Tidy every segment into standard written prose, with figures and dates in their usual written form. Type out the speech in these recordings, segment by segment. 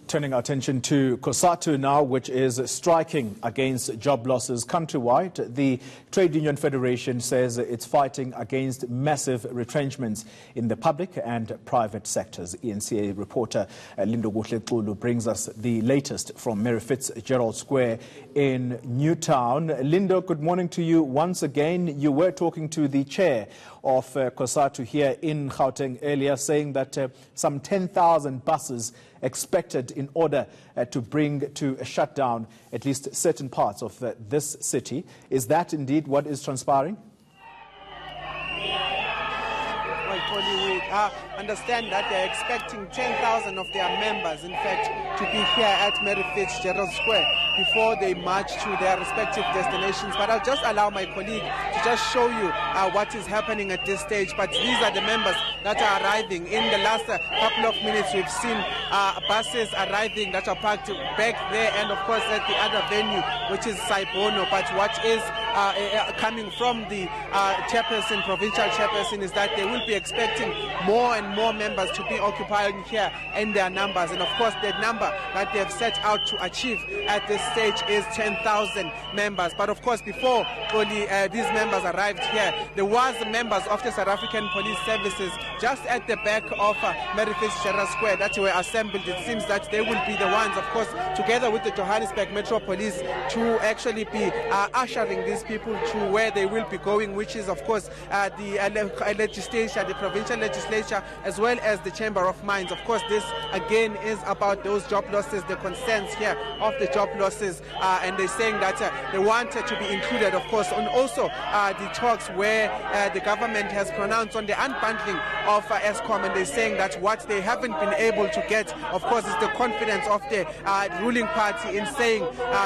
Turning our attention to Cosatu now, which is striking against job losses countrywide. The Trade Union Federation says it's fighting against massive retrenchments in the public and private sectors. ENCA reporter Lindo Guhle brings us the latest from Mary Fitzgerald Square in Newtown. Lindo, good morning to you once again. You were talking to the chair of Cosatu here in Gauteng earlier, saying that some 10,000 buses expected in order to bring to a shutdown at least certain parts of this city. Is that indeed what is transpiring? Well, Tony, we understand that they're expecting 10,000 of their members, in fact, to be here at Mary Fitzgerald Square before they march to their respective destinations. But I'll just allow my colleague to just show you what is happening at this stage. But these are the members that are arriving. In the last couple of minutes, we've seen buses arriving that are parked back there and, of course, at the other venue, which is Saibono. But what is coming from the chairperson, provincial chairperson, is that they will be expecting more and more members to be occupying here in their numbers. And, of course, the number that they have set out to achieve at this stage is 10,000 members. But, of course, before these members arrived here, there was members of the South African Police Services just at the back of Mary Fitzgerald Square that were assembled. It seems that they will be the ones, of course, together with the Johannesburg Metro Police, to actually be ushering these people to where they will be going, which is, of course, the legislature, the provincial legislature, as well as the Chamber of Mines. Of course, this again is about those job losses, the concerns here of the job losses, and they're saying that they want to be included, of course, on also the talks where the government has pronounced on the unbundling of Eskom, and they're saying that what they haven't been able to get, of course, is the confidence of the ruling party in saying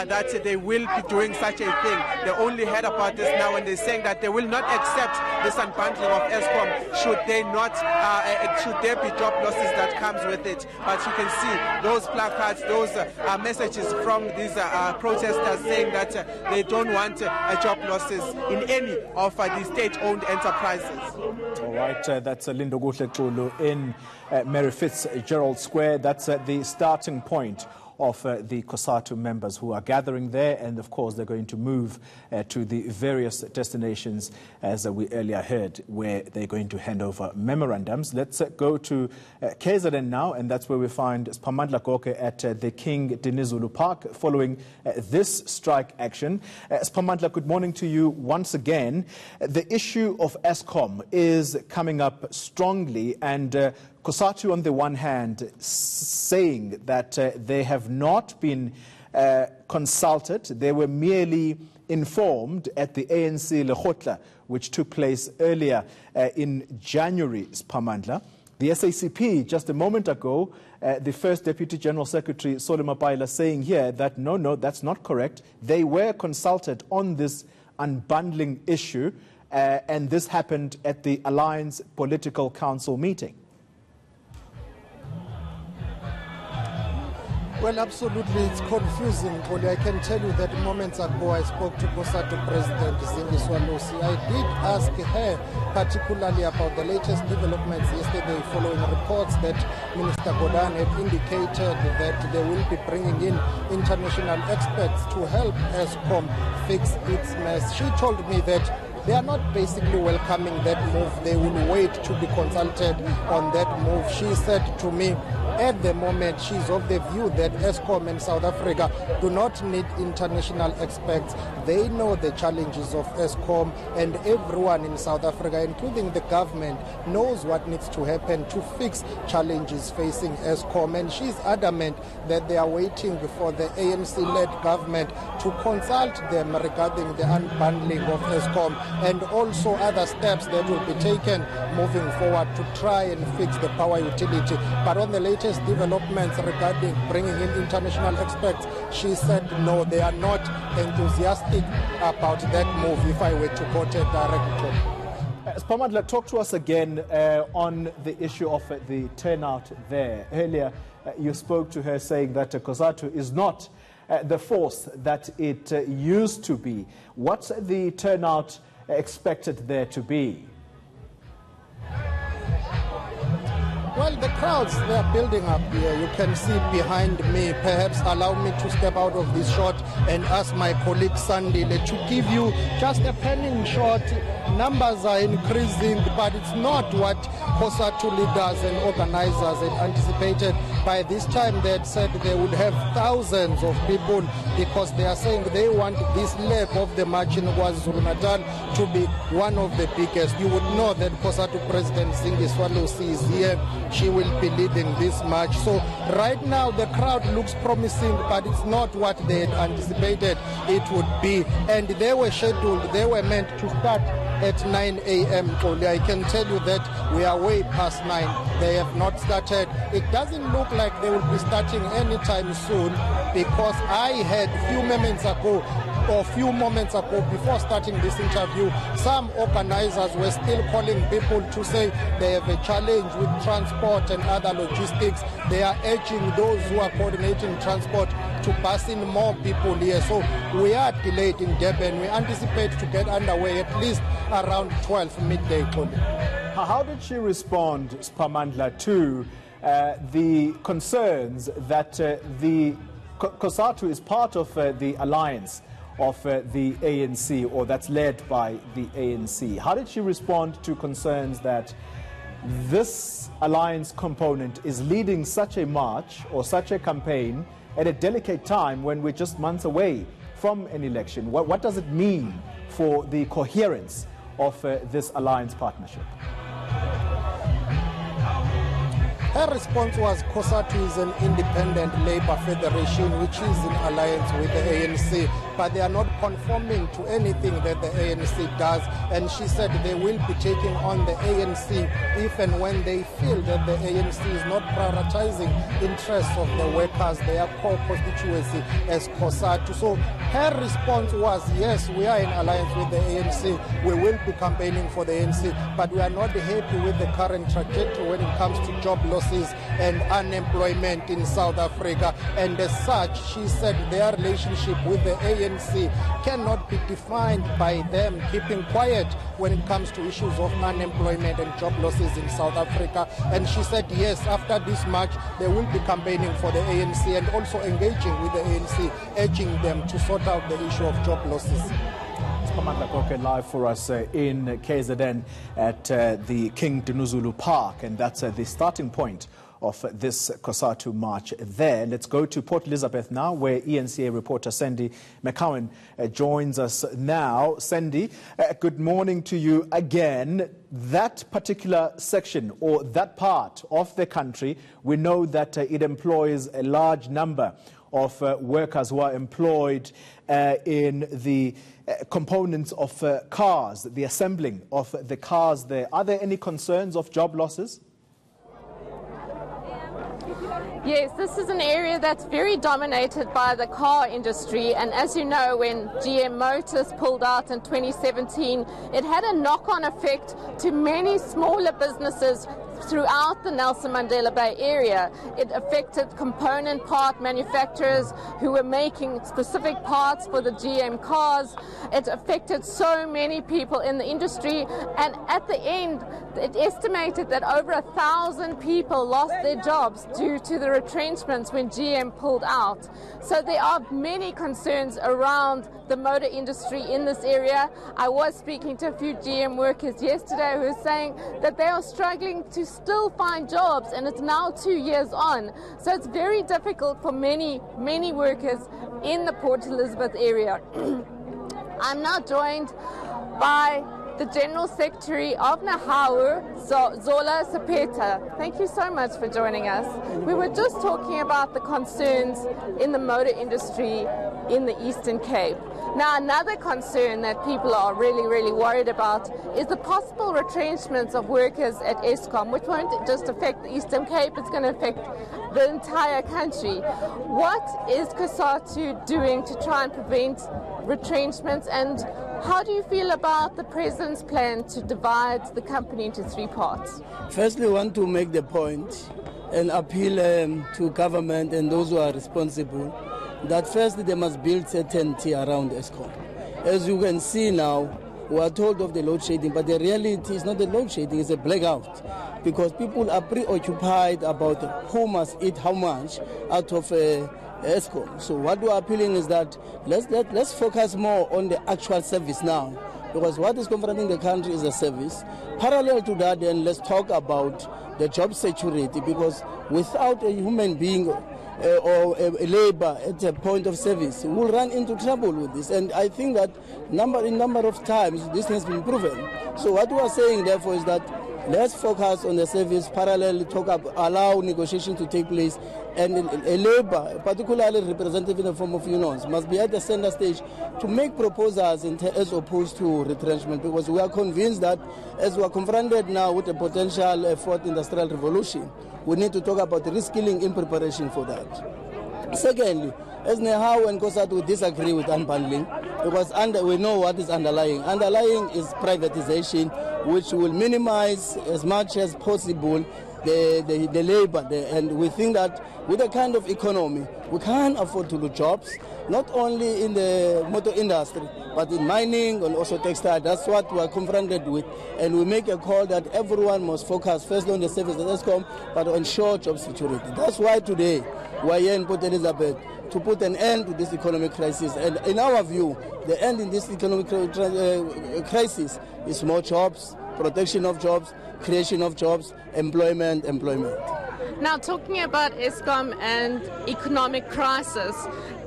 that they will be doing such a thing. They only heard about this now, and they're saying that they will not accept this unbundling of Eskom should they not, should there be job losses that comes with it. But you can see those placards, those messages from these protesters saying that they don't want job losses in any of the state-owned enterprises. All right, that's Lindo Guhle in Mary Fitzgerald Square. That's the starting point of the Cosatu members who are gathering there, and of course they're going to move to the various destinations, as we earlier heard, where they're going to hand over memorandums. Let's go to KZN now, and that's where we find Spamandla Goke at the King Dinizulu Park following this strike action. Spamandla, good morning to you once again. The issue of Eskom is coming up strongly, and Cosatu, on the one hand, saying that they have not been consulted. They were merely informed at the ANC Lekgotla, which took place earlier in January, Spamandla. The SACP, just a moment ago, the First Deputy General Secretary, Solomon Paila, saying here that no, that's not correct. They were consulted on this unbundling issue, and this happened at the Alliance Political Council meeting. Well, absolutely, it's confusing, Oli. I can tell you that moments ago I spoke to Cosatu President Zindi Swalosi. I did ask her particularly about the latest developments yesterday following reports that Minister Godan had indicated that they will be bringing in international experts to help Eskom fix its mess. She told me that they are not basically welcoming that move. They will wait to be consulted on that move. She said to me, at the moment, she's of the view that Eskom and South Africa do not need international experts. They know the challenges of Eskom, and everyone in South Africa, including the government, knows what needs to happen to fix challenges facing Eskom. And she's adamant that they are waiting for the ANC-led government to consult them regarding the unbundling of Eskom and also other steps that will be taken moving forward to try and fix the power utility. But on the latest developments regarding bringing in international experts, she said no, they are not enthusiastic about that move, if I were to quote her directly. Spamandla, talk to us again on the issue of the turnout there. Earlier, you spoke to her saying that Cosatu is not the force that it used to be. What's the turnout expected there to be? Well, the crowds, they are building up here. You can see behind me. Perhaps allow me to step out of this shot and ask my colleague Sandile to give you just a penning shot. Numbers are increasing, but it's not what Cosatu leaders and organizers had anticipated. By this time, they had said they would have thousands of people because they are saying they want this leg of the march in KwaZulu-Natal to be one of the biggest. You would know that Cosatu President Zingiswalusi is here. She will be leading this march. So right now, the crowd looks promising, but it's not what they had anticipated it would be. And they were scheduled, they were meant to start at 9 a.m. only. I can tell you that we are way past 9. They have not started. It doesn't look like they will be starting anytime soon because I had few moments ago before starting this interview, some organizers were still calling people to say they have a challenge with transport and other logistics. They are urging those who are coordinating transport to bus in more people here. So we are delayed in Durban. We anticipate to get underway at least around 12 midday. How did she respond, Spamandla, to the concerns that the Cosatu is part of the alliance of the ANC, or that's led by the ANC? How did she respond to concerns that this alliance component is leading such a march or such a campaign at a delicate time when we're just months away from an election? What does it mean for the coherence of this alliance partnership? Her response was Cosatu is an independent labor federation which is in alliance with the ANC, but they are not conforming to anything that the ANC does. And she said they will be taking on the ANC if and when they feel that the ANC is not prioritizing interests of the workers, their core constituency as Cosatu. So her response was, yes, we are in alliance with the ANC. We will be campaigning for the ANC, but we are not happy with the current trajectory when it comes to job losses and unemployment in South Africa. And as such, she said their relationship with the ANC cannot be defined by them keeping quiet when it comes to issues of unemployment and job losses in South Africa. And she said, yes, after this march, they will be campaigning for the ANC and also engaging with the ANC, urging them to sort out the issue of job losses. Live for us in KZN at the King Dinuzulu Park, and that's the starting point of this Cosatu march there. Let's go to Port Elizabeth now, where ENCA reporter Sandy McCowan joins us now. Sandy, good morning to you again. That particular section or that part of the country, we know that it employs a large number of workers who are employed in the components of cars, the assembling of the cars there. Are there any concerns of job losses? Yes, this is an area that's very dominated by the car industry, and as you know, when GM Motors pulled out in 2017, it had a knock-on effect to many smaller businesses throughout the Nelson Mandela Bay area. It affected component part manufacturers who were making specific parts for the GM cars. It affected so many people in the industry, and at the end, it estimated that over 1,000 people lost their jobs due to the retrenchments when GM pulled out. So there are many concerns around the motor industry in this area. I was speaking to a few GM workers yesterday who were saying that they are struggling to still find jobs, and it's now 2 years on. So it's very difficult for many workers in the Port Elizabeth area. I'm now joined by the General Secretary of Nahawu, Zola Sapeta. Thank you so much for joining us. We were just talking about the concerns in the motor industry in the Eastern Cape. Now, another concern that people are really worried about is the possible retrenchments of workers at Eskom, which won't just affect the Eastern Cape, it's going to affect the entire country. What is Cosatu doing to try and prevent retrenchments, and how do you feel about the President's plan to divide the company into 3 parts? Firstly, I want to make the point and appeal to government and those who are responsible that firstly they must build certainty around Eskom. As you can see now, we are told of the load shedding, but the reality is not the load shedding, it's a blackout. Because people are preoccupied about who must eat how much out of ESCOM. So what we are appealing is that let's focus more on the actual service now. Because what is confronting the country is a service. Parallel to that, then let's talk about the job security, because without a human being or a labor at a point of service, we'll run into trouble with this. And I think that number of times this has been proven. So what we are saying, therefore, is that let's focus on the service, parallel, allow negotiations to take place, and a labor, particularly representative in the form of unions, must be at the center stage to make proposals as opposed to retrenchment, because we are convinced that as we are confronted now with a potential fourth industrial revolution, we need to talk about reskilling in preparation for that. Secondly, as Nehao and Cosatu disagree with unbundling, because we know what is underlying. Underlying is privatization, which will minimize as much as possible the labor there. And we think that with the kind of economy, we can't afford to lose jobs, not only in the motor industry, but in mining and also textile. That's what we are confronted with. And we make a call that everyone must focus first on the service at ESCOM, but on ensure job security. That's why today we are here in Port Elizabeth to put an end to this economic crisis. And in our view, the end in this economic crisis is more jobs, protection of jobs, creation of jobs, employment. Now, talking about ESCOM and economic crisis,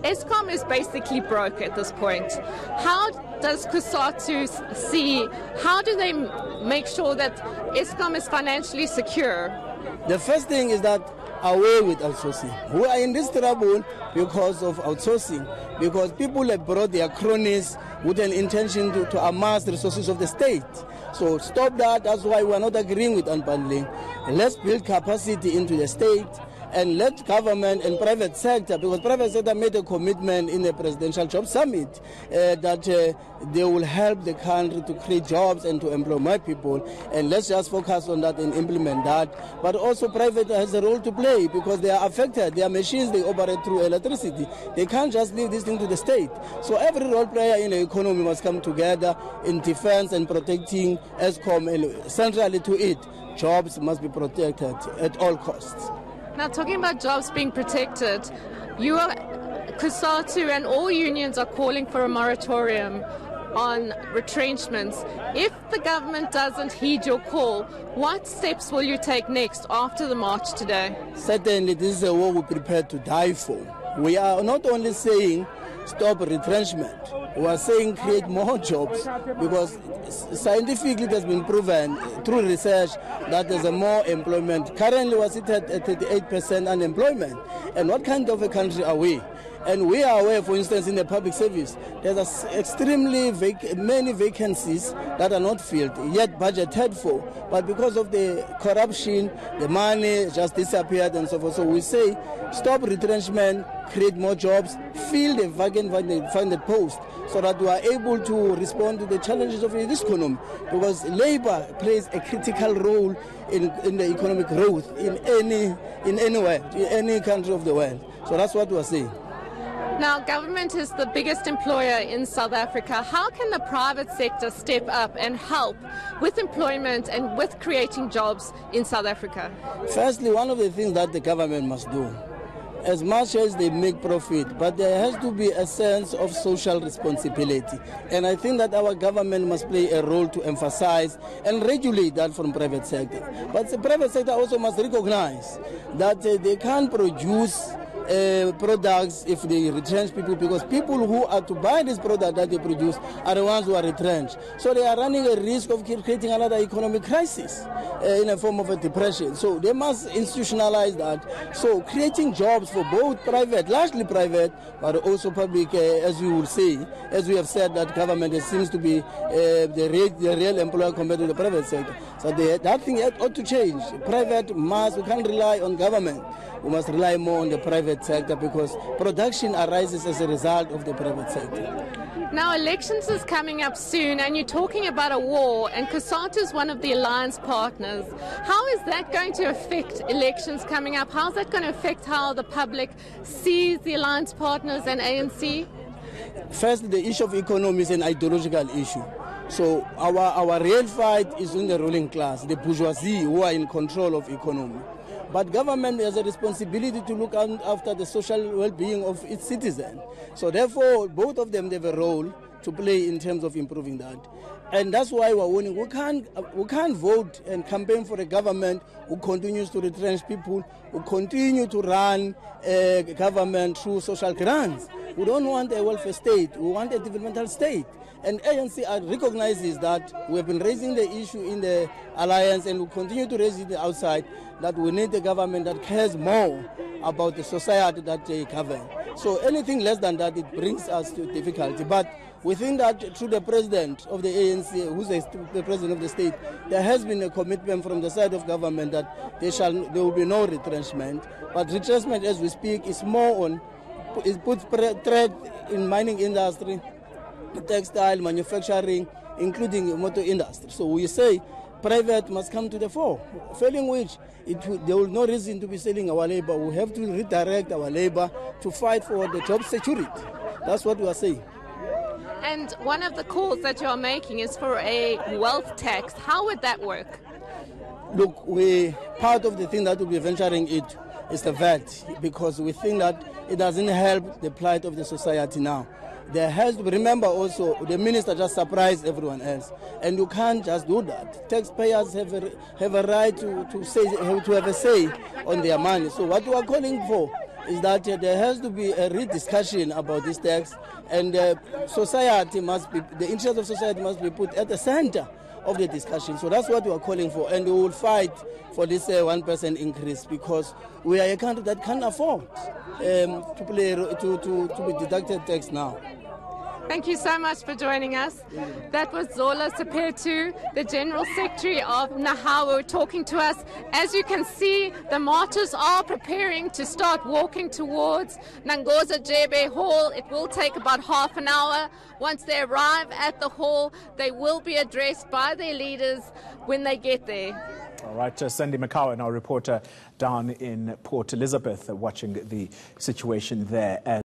ESCOM is basically broke at this point. How does Cosatu see, how do they make sure that ESCOM is financially secure? The first thing is that away with outsourcing. We are in this trouble because of outsourcing, because people have brought their cronies with an intention to amass the resources of the state. So stop that. That's why we are not agreeing with unbundling. And let's build capacity into the state and let government and private sector, because private sector made a commitment in the Presidential Job Summit that they will help the country to create jobs and to employ more people. And let's just focus on that and implement that. But also private has a role to play, because they are affected. Their machines, they operate through electricity. They can't just leave this thing to the state. So every role player in the economy must come together in defense and protecting ESCOM, and centrally to it, jobs must be protected at all costs. Now, talking about jobs being protected, Cosatu and all unions are calling for a moratorium on retrenchments. If the government doesn't heed your call, what steps will you take next after the march today? Certainly, this is a war we're prepared to die for. We are not only saying stop retrenchment, we are saying create more jobs, because scientifically it has been proven through research that there's a more employment. Currently we sit at 38% unemployment. And what kind of a country are we? And we are aware, for instance, in the public service, there's extremely many vacancies that are not filled, yet budgeted for. But because of the corruption, the money just disappeared and so forth. So we say, stop retrenchment, create more jobs, fill the vacant funded post, so that we are able to respond to the challenges of this economy. Because labor plays a critical role in the economic growth in anywhere, in any country of the world. So that's what we are saying. Now, government is the biggest employer in South Africa. How can the private sector step up and help with employment and with creating jobs in South Africa? Firstly, one of the things that the government must do, as much as they make profit, but there has to be a sense of social responsibility. And I think that our government must play a role to emphasize and regulate that from private sector. But the private sector also must recognize that they can't produce products if they retrench people, because people who are to buy this product that they produce are the ones who are retrenched. So they are running a risk of creating another economic crisis in a form of a depression. So they must institutionalize that. So creating jobs for both private, largely private, but also public, as we will say, as we have said, that government seems to be the real employer compared to the private sector. So that thing ought to change. We can't rely on government. We must rely more on the private sector, because production arises as a result of the private sector. Now, elections is coming up soon, and you're talking about a war, and Cosatu is one of the alliance partners. How is that going to affect elections coming up? How is that going to affect how the public sees the alliance partners and ANC? First, the issue of economy is an ideological issue. So our real fight is in the ruling class, the bourgeoisie who are in control of economy. But government has a responsibility to look after the social well-being of its citizens. So therefore, both of them have a role to play in terms of improving that. And that's why we're warning, we can't vote and campaign for a government who continues to retrench people, who continue to run a government through social grants. We don't want a welfare state, we want a developmental state. And ANC recognizes that we have been raising the issue in the alliance and we continue to raise it outside, that we need a government that cares more about the society that they govern. So anything less than that, it brings us to difficulty. But we think that through the president of the ANC, who's the president of the state, there has been a commitment from the side of government that there will be no retrenchment. But retrenchment, as we speak, is more on, it puts threat in mining industry, textile, manufacturing, including motor industry. So we say private must come to the fore, failing which there will no reason to be selling our labor. We have to redirect our labor to fight for the job security. That's what we are saying. And one of the calls that you are making is for a wealth tax. How would that work? Look, part of the thing that we'll be venturing it is the VAT, because we think that it doesn't help the plight of the society now. There has to be, remember also, the minister just surprised everyone else, and you can't just do that. Taxpayers have a right to have a say on their money. So what we are calling for is that there has to be a rediscussion about this tax, and society must be, the interest of society must be put at the center of the discussion. So that's what we are calling for, and we will fight for this 1% increase, because we are a country that can't afford to be deducted tax now. Thank you so much for joining us. That was Zola Sepetu, the General Secretary of Nahawu, talking to us. As you can see, the marchers are preparing to start walking towards Nangoza Jebe Hall. It will take about half an hour. Once they arrive at the hall, they will be addressed by their leaders when they get there. All right, Sandy McCowan, our reporter down in Port Elizabeth, watching the situation there.